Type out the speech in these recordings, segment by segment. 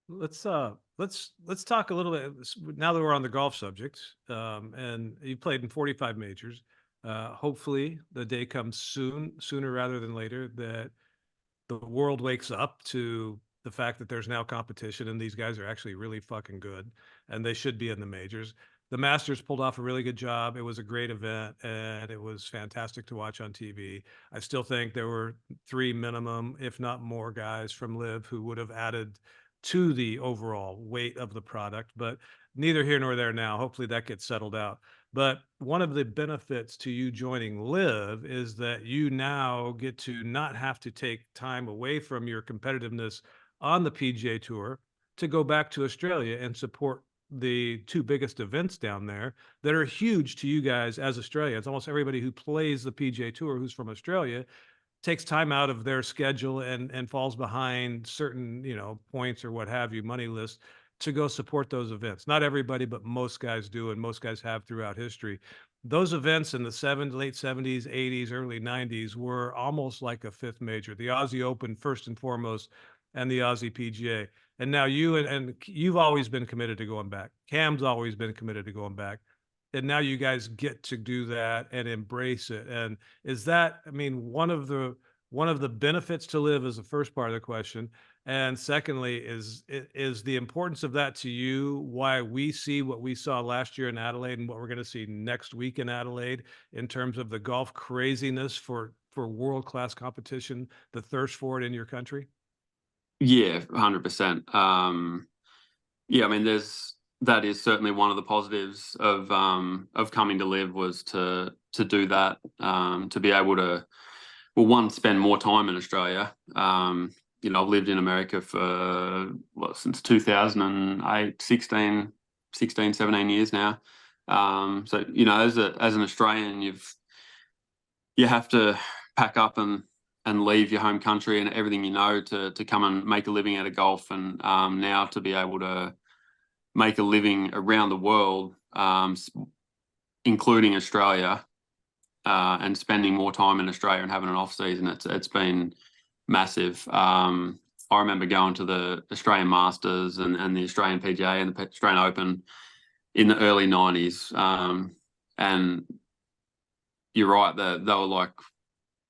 Let's talk a little bit now that we're on the golf subject. And you played in 45 majors. Hopefully, the day comes sooner rather than later, that the world wakes up to the fact that there's now competition and these guys are actually really fucking good and they should be in the majors. The Masters pulled off a really good job. It was a great event and it was fantastic to watch on TV. I still think there were three minimum, if not more, guys from LIV who would have added to the overall weight of the product, but neither here nor there now. Hopefully that gets settled out. But one of the benefits to you joining LIV is that you now get to not have to take time away from your competitiveness on the PGA Tour to go back to Australia and support the two biggest events down there that are huge to you guys as Australians. Almost everybody who plays the PGA Tour who's from Australia takes time out of their schedule and falls behind certain, points or what have you, money lists, to go support those events. Not everybody, but most guys do, and most guys have throughout history. Those events in the late 70s, 80s, early 90s were almost like a fifth major. The Aussie Open first and foremost, and the Aussie PGA. And now and you've always been committed to going back. Cam's always been committed to going back. And now you guys get to do that and embrace it. And is that, I mean, one of the benefits to LIV is the first part of the question. And secondly, is the importance of that to you why we see what we saw last year in Adelaide and what we're going to see next week in Adelaide in terms of the golf craziness for world-class competition, the thirst for it in your country? Yeah, 100%. Yeah, I mean, that is certainly one of the positives of coming to LIV, was to do that, to be able to, well, one, spend more time in Australia. I've lived in America for since 2008, 16, 17 years now. So as an Australian, you have to pack up and leave your home country and everything to come and make a living out of golf, and now to be able to make a living around the world, including Australia, and spending more time in Australia and having an off season. It's been massive. I remember going to the Australian Masters and the Australian PGA and the Australian Open in the early 90s. And you're right, they were like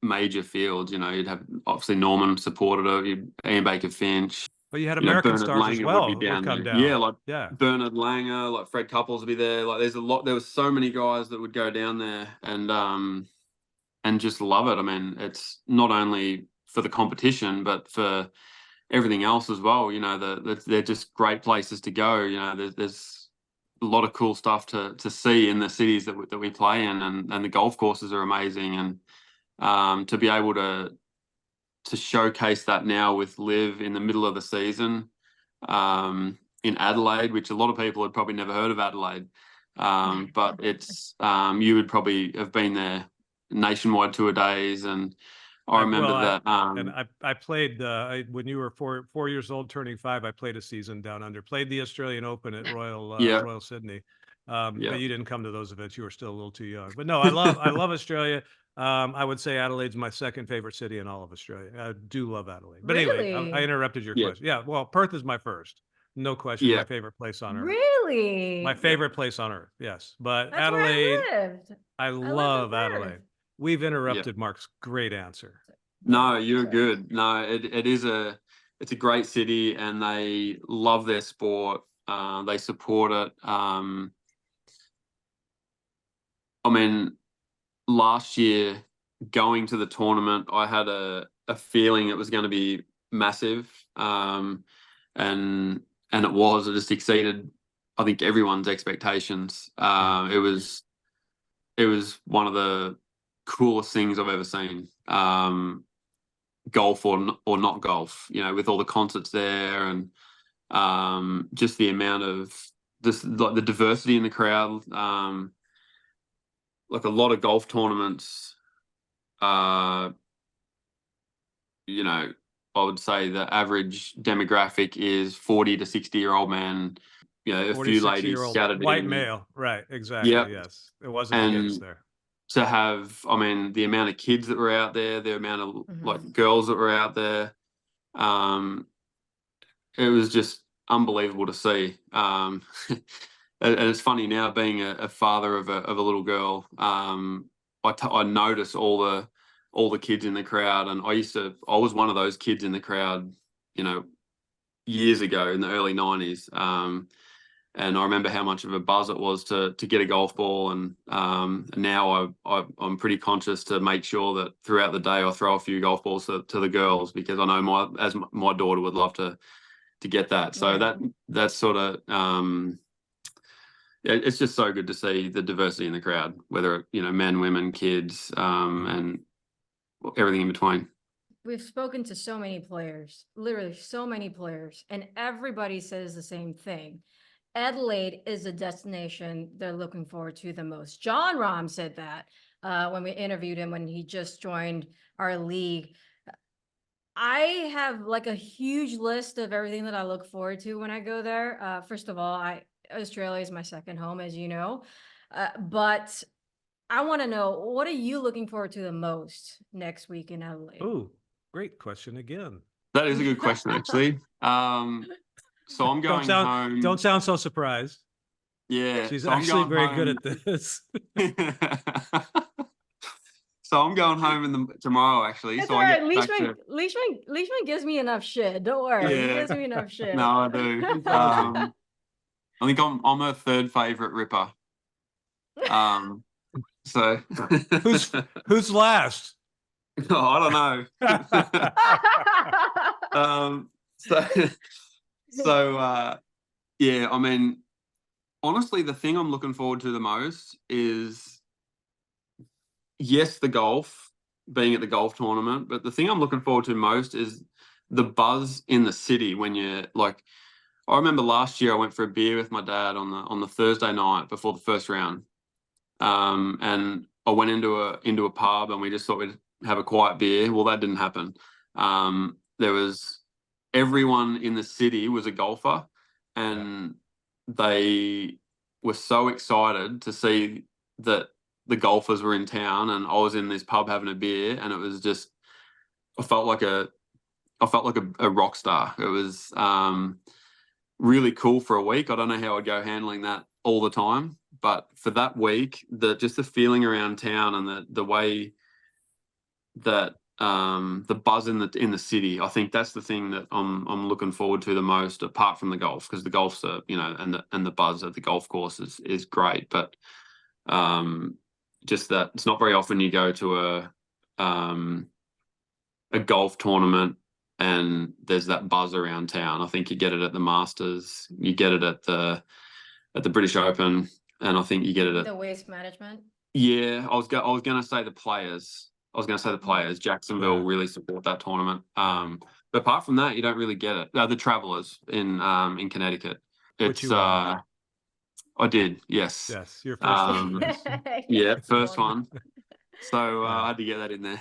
major fields. You'd have obviously Norman supported it, Ian Baker Finch. But you had American Bernard stars as Langer well would be down come there. down. Yeah, Bernard Langer, like Fred Couples would be there. Like there was so many guys that would go down there and just love it. I mean, it's not only for the competition, but for everything else as well. They're just great places to go. There's a lot of cool stuff to see in the cities that we play in, and the golf courses are amazing. And to be able to showcase that now with LIV in the middle of the season, in Adelaide, which a lot of people had probably never heard of Adelaide, but it's you would probably have been there nationwide tour days, and I remember that. And I played when you were 4 years old, turning 5. I played a season down under. Played the Australian Open at Royal Sydney. But you didn't come to those events. You were still a little too young. But no, I love Australia. I would say Adelaide's my second favorite city in all of Australia. I do love Adelaide. But Really? anyway, I interrupted your question. Yeah, well, Perth is my first. No question, my favorite place on earth. Really? My favorite place on earth, yes. But That's Adelaide, where I lived. I love Adelaide. We've interrupted Marc's great answer. No, you're good. No, it's a great city, and they love their sport. They support it. I mean, last year going to the tournament, I had a feeling it was going to be massive, and it was. It just exceeded, I think, everyone's expectations. It was one of the coolest things I've ever seen. Golf or not golf, with all the concerts there, and just the amount of the diversity in the crowd. Like a lot of golf tournaments, I would say the average demographic is 40 to 60-year-old man. A few ladies scattered white male, right? Exactly. Yep. Yes, it wasn't the case there. To have, I mean, the amount of kids that were out there, the amount of like girls that were out there, it was just unbelievable to see. And it's funny now, being a father of a little girl. I notice all the kids in the crowd, and I was one of those kids in the crowd, you know, years ago in the early 90s. And I remember how much of a buzz it was to get a golf ball. And now I'm pretty conscious to make sure that throughout the day I throw a few golf balls to the girls, because I know my daughter would love to get that. So that's sort of it's just so good to see the diversity in the crowd, whether, you know, men, women, kids, and everything in between. We've spoken to so many players, literally so many players, and everybody says the same thing. Adelaide is a destination they're looking forward to the most. John Rahm said that when we interviewed him when he just joined our league. I have like a huge list of everything that I look forward to when I go there. First of all, Australia is my second home, as you know, but I want to know, what are you looking forward to the most next week in Adelaide? Oh, great question again. That is a good question, actually. So I'm going home. Don't sound so surprised. Yeah, she's so actually very good at this. So I'm going home tomorrow, actually. It's so all I right. get Leishman gives me enough shit. Don't worry, he gives me enough shit. No, I do. I think I'm her third favorite ripper. So who's last? I don't know. Yeah, I mean, honestly, the thing I'm looking forward to the most is, yes, the golf, being at the golf tournament, but the thing I'm looking forward to most is the buzz in the city. When you're like, I remember last year I went for a beer with my dad on the Thursday night before the first round, and I went into a pub and we just thought we'd have a quiet beer. Well, that didn't happen. There was everyone in the city was a golfer, and they were so excited to see that the golfers were in town, and I was in this pub having a beer, and it was just, I felt like a rock star. It was really cool for a week. I don't know how I'd go handling that all the time, but for that week, just the feeling around town and the way that the buzz in the city, I think that's the thing that I'm looking forward to the most, apart from the golf, because the golf's you know, and the buzz at the golf course is great, but just that it's not very often you go to a golf tournament and there's that buzz around town. I think you get it at the Masters, you get it at the British Open, and I think you get it at the Waste Management. Yeah, I was going to say the Players. Jacksonville really support that tournament. But apart from that, you don't really get it. The Travelers in Connecticut. Which you won. I did, yes. Yes, your first one. Yeah, first one. So I had to get that in there.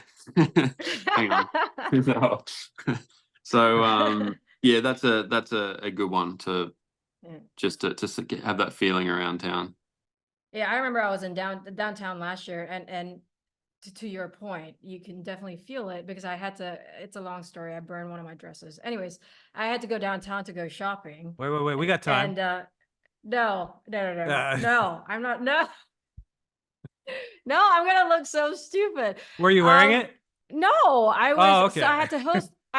Hang on. No. So yeah, that's a good one to just to have that feeling around town. Yeah, I remember I was in downtown last year, and to your point, you can definitely feel it, because I had to, it's a long story, I burned one of my dresses. Anyways, I had to go downtown to go shopping. Wait, we got time. And no, I'm not, no, I'm gonna look so stupid. Were you wearing it? No, I was. Oh, okay. So I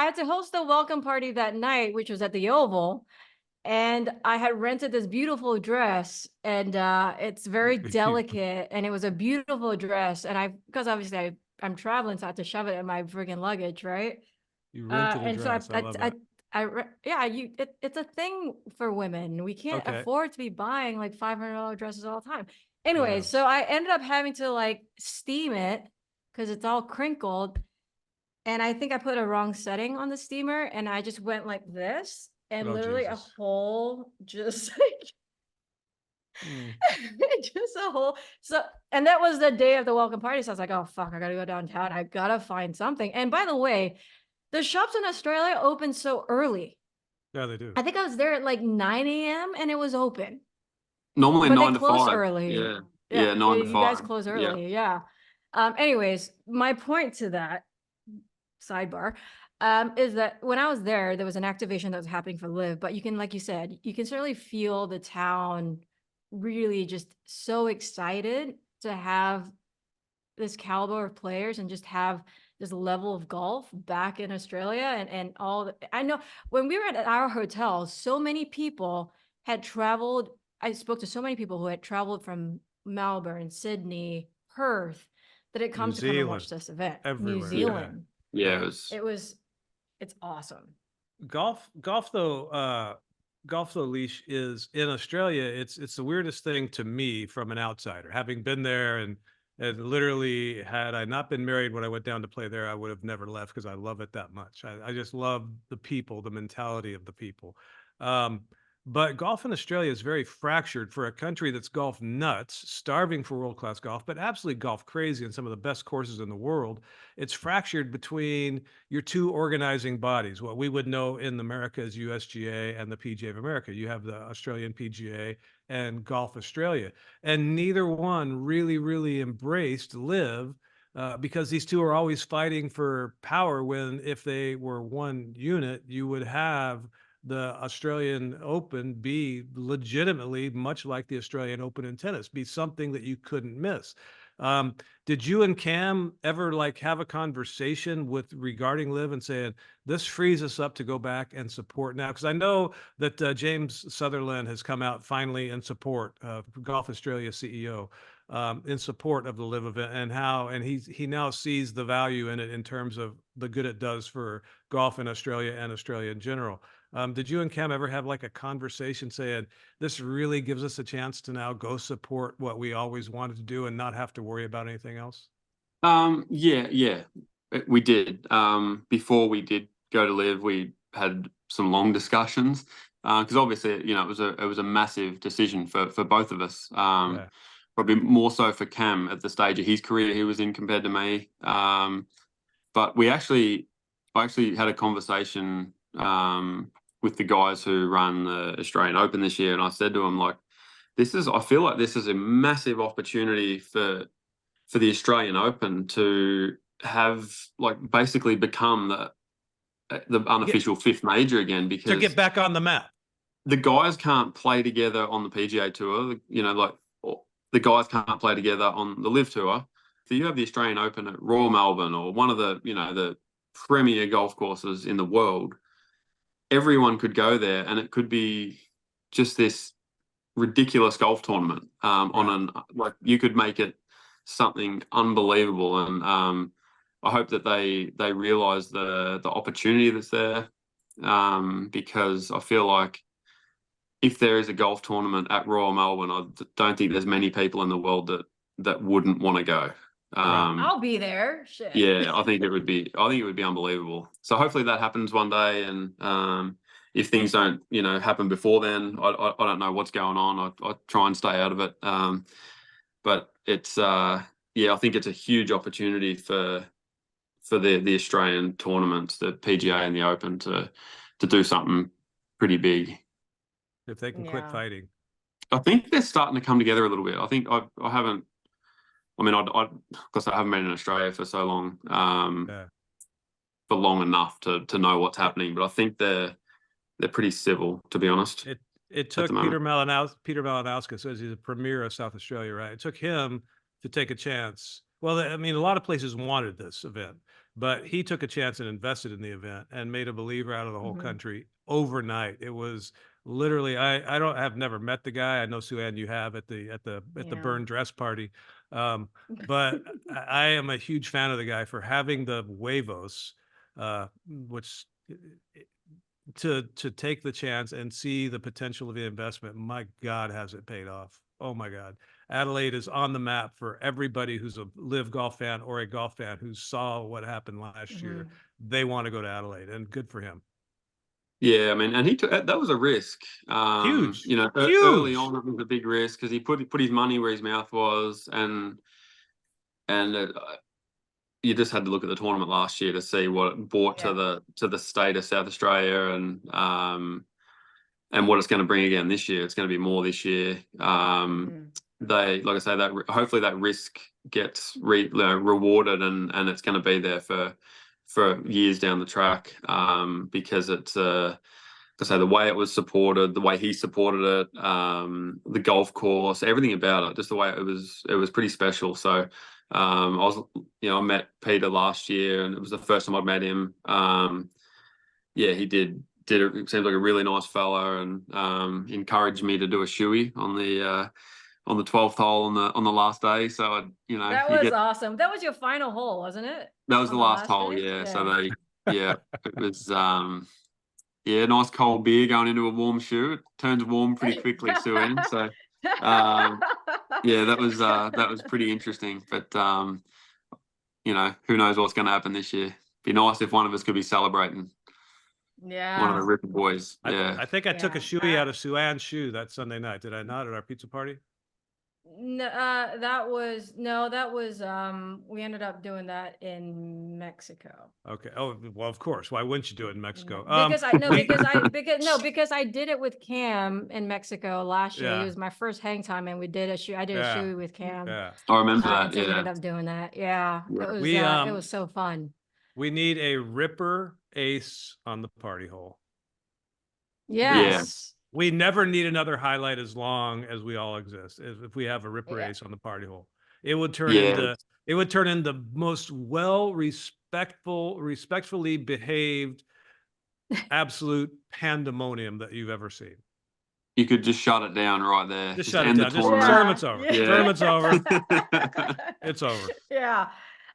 had to host the welcome party that night, which was at the Oval, and I had rented this beautiful dress, and it's very delicate, and it was a beautiful dress, and because obviously I'm traveling, so I had to shove it in my friggin' luggage, right? You rented a dress. So I love that. It's a thing for women. We can't afford to be buying like $500 dresses all the time. Anyway, so I ended up having to like steam it because it's all crinkled. And I think I put a wrong setting on the steamer, and I just went like this, and literally Jesus. A hole just just a hole. So, and that was the day of the welcome party. So I was like, oh fuck, I gotta go downtown. I gotta find something. And by the way, the shops in Australia open so early. Yeah, they do. I think I was there at like 9 a.m. and it was open. Normally but 9 they to close 5. Early. Yeah, 9 to 5. You guys close early. Yeah. Anyways, my point to that, sidebar, is that when I was there was an activation that was happening for LIV, but you can, like you said, you can certainly feel the town really just so excited to have this caliber of players and just have this level of golf back in Australia and all I know when we were at our hotel, so many people had traveled. I spoke to so many people who had traveled from Melbourne, Sydney, Perth, that had come New to come and watch Zealand, this event. New everywhere. Zealand. Yeah, It's awesome. Golf, Leash is in Australia. It's the weirdest thing to me from an outsider, having been there and literally had I not been married when I went down to play there, I would have never left because I love it that much. I just love the people, the mentality of the people. But golf in Australia is very fractured for a country that's golf nuts, starving for world-class golf, but absolutely golf crazy and some of the best courses in the world. It's fractured between your two organizing bodies, what we would know in America as USGA and the PGA of America. You have the Australian PGA and Golf Australia, and neither one really embraced LIV because these two are always fighting for power when if they were one unit, you would have the Australian Open be legitimately much like the Australian Open in tennis, be something that you couldn't miss. Did you and Cam ever like have a conversation with regarding LIV and saying this frees us up to go back and support now? Because I know that James Sutherland has come out finally in support of Golf Australia CEO in support of the LIV event and he now sees the value in it in terms of the good it does for golf in Australia and Australia in general. Did you and Cam ever have like a conversation saying this really gives us a chance to now go support what we always wanted to do and not have to worry about anything else? Yeah, we did. Before we did go to LIV, we had some long discussions because obviously, it was a massive decision for both of us. Yeah. Probably more so for Cam at the stage of his career he was in compared to me. But I actually had a conversation with the guys who run the Australian Open this year, and I said to them, like, I feel like this is a massive opportunity for the Australian Open to have like basically become the unofficial fifth major again, because to get back on the map. The guys can't play together on the PGA Tour, the guys can't play together on the LIV Tour. So you have the Australian Open at Royal Melbourne or one of the the premier golf courses in the world. Everyone could go there and it could be just this ridiculous golf tournament like you could make it something unbelievable. And I hope that they realize the opportunity that's there, because I feel like if there is a golf tournament at Royal Melbourne, I don't think there's many people in the world that wouldn't want to go. I'll be there. Shit. Yeah, I think it would be unbelievable. So hopefully that happens one day. And if things don't, happen before then, I don't know what's going on. I try and stay out of it. But it's I think it's a huge opportunity for the Australian tournaments, the PGA and the Open, to do something pretty big. If they can quit fighting. I think they're starting to come together a little bit. I think I haven't. I mean, because I haven't been in Australia for so long, for long enough to know what's happening. But I think they're pretty civil, to be honest. It took Peter Malinauskas, as he's a premier of South Australia, right? It took him to take a chance. Well, I mean, a lot of places wanted this event, but he took a chance and invested in the event and made a believer out of the whole country overnight. It was literally, I've never met the guy. I know, Sue-Ann, you have at the burn dress party. But I am a huge fan of the guy for having the huevos, which to take the chance and see the potential of the investment. My God, has it paid off? Oh my God. Adelaide is on the map for everybody who's a LIV golf fan or a golf fan who saw what happened last year. They want to go to Adelaide, and good for him. Yeah, I mean, and he took that was a risk. Huge. Early on it was a big risk because he put his money where his mouth was, and you just had to look at the tournament last year to see what it brought to the state of South Australia, and what it's going to bring again this year. It's going to be more this year. Like I say, that hopefully that risk gets rewarded, and it's going to be there for for years down the track, because it's to say the way it was supported, the way he supported it, the golf course, everything about it, just the way it was pretty special. So I met Peter last year, and it was the first time I'd met him. He did it seems like a really nice fellow, and encouraged me to do a shoey on the 12th hole on the last day. So that was awesome. That was your final hole, wasn't it? That was the last hole, day? yeah. So it was nice cold beer going into a warm shoe. It turns warm pretty quickly, Sue-Ann. So that was pretty interesting. But who knows what's going to happen this year? Be nice if one of us could be celebrating. Yeah. One of the Ripper boys. Yeah. I think I took a shoey out of Sue-Ann's shoe that Sunday night. Did I not, at our pizza party? No, that was we ended up doing that in Mexico. Okay. Oh, well, of course. Why wouldn't you do it in Mexico? Because I did it with Cam in Mexico last year. Yeah. It was my first hang time, and I did a shoey with Cam. Yeah. I remember that. So we Yeah. ended up doing that. Yeah. It was it was so fun. We need a Ripper ace on the party hole. Yes. We never need another highlight as long as we all exist. If we have a Ripper ace on the party hole, it would turn into most respectfully behaved, absolute pandemonium that you've ever seen. You could just shut it down right there. Just shut it down. Just tournament. tournament's over. Yeah. Tournament's over. It's over. Yeah.